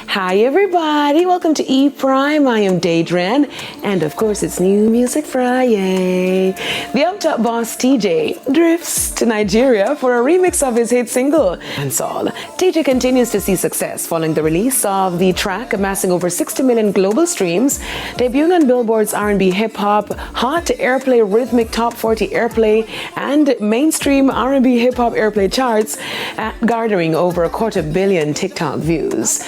Hi everybody, welcome to E Prime. I am Daedran, and of course it's New Music Friday. The up-top boss Teejay drifts to Nigeria for a remix of his hit single, Dancehall. Teejay continues to see success following the release of the track, amassing over 60 million global streams, debuting on Billboard's R&B hip-hop, Hot Airplay Rhythmic Top 40 Airplay, and mainstream R&B hip-hop airplay charts, garnering over 250 million TikTok views.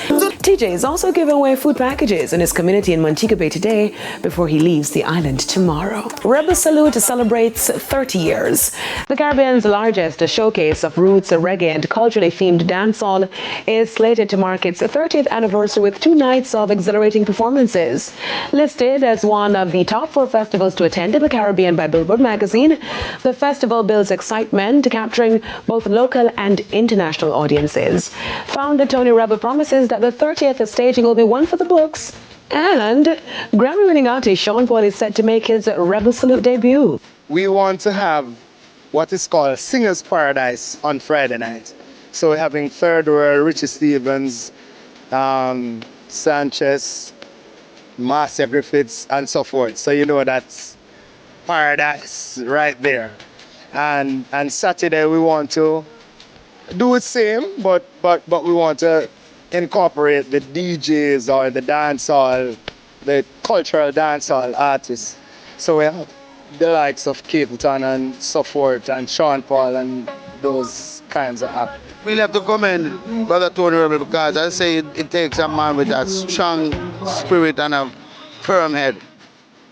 Teejay is also giving away food packages in his community in Montego Bay today before he leaves the island tomorrow. Rebel Salute celebrates 30 years. The Caribbean's largest showcase of roots, reggae, and culturally themed dancehall is slated to mark its 30th anniversary with 2 nights of exhilarating performances. Listed as one of the top 4 festivals to attend in the Caribbean by Billboard magazine, the festival builds excitement, capturing both local and international audiences. Founder Tony Rebel promises that the 30th staging will be one for the books, and Grammy-winning artist Sean Paul is set to make his Rebel Salute debut. We want to have what is called Singers Paradise on Friday night. So we're having Third World, Richie Stevens, Sanchez, Marcia Griffiths, and so forth. So you know that's paradise right there. And Saturday we want to do the same, but we want to incorporate the DJs or the dancehall, the cultural dancehall artists. So we have the likes of Capleton and so forth, and Sean Paul and those kinds of acts. We'll have to commend Brother Tony Rebel because I say it takes a man with a strong spirit and a firm head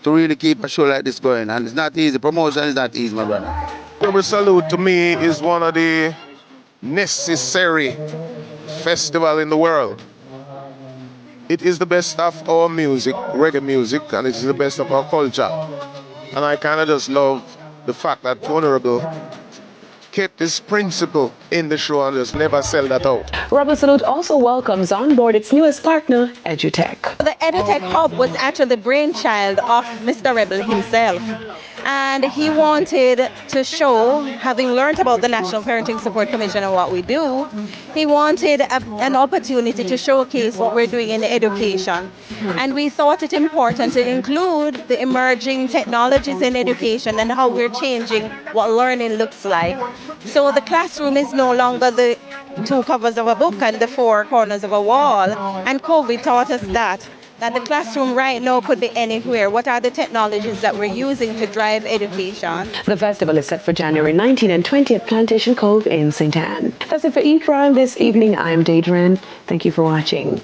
to really keep a show like this going. And it's not easy. Promotion is not easy, my brother. Rebel Salute to me is one of the necessary festival in the world. It is the best of our music, reggae music, and it is the best of our culture. And I kind of just love the fact that Honorable kept this principle in the show and just never sell that out. Rebel Salute also welcomes on board its newest partner, EduTech. The EduTech Hub was actually the brainchild of Mr. Rebel himself. And he wanted to show, having learned about the National Parenting Support Commission and what we do, he wanted an opportunity to showcase what we're doing in education. And we thought it important to include the emerging technologies in education and how we're changing what learning looks like. So the classroom is no longer the 2 covers of a book and the 4 corners of a wall. And COVID taught us that the classroom right now could be anywhere. What are the technologies that we're using to drive education? The festival is set for January 19 and 20 at Plantation Cove in St. Anne. That's it for E Prime this evening. I'm Daedran. Thank you for watching.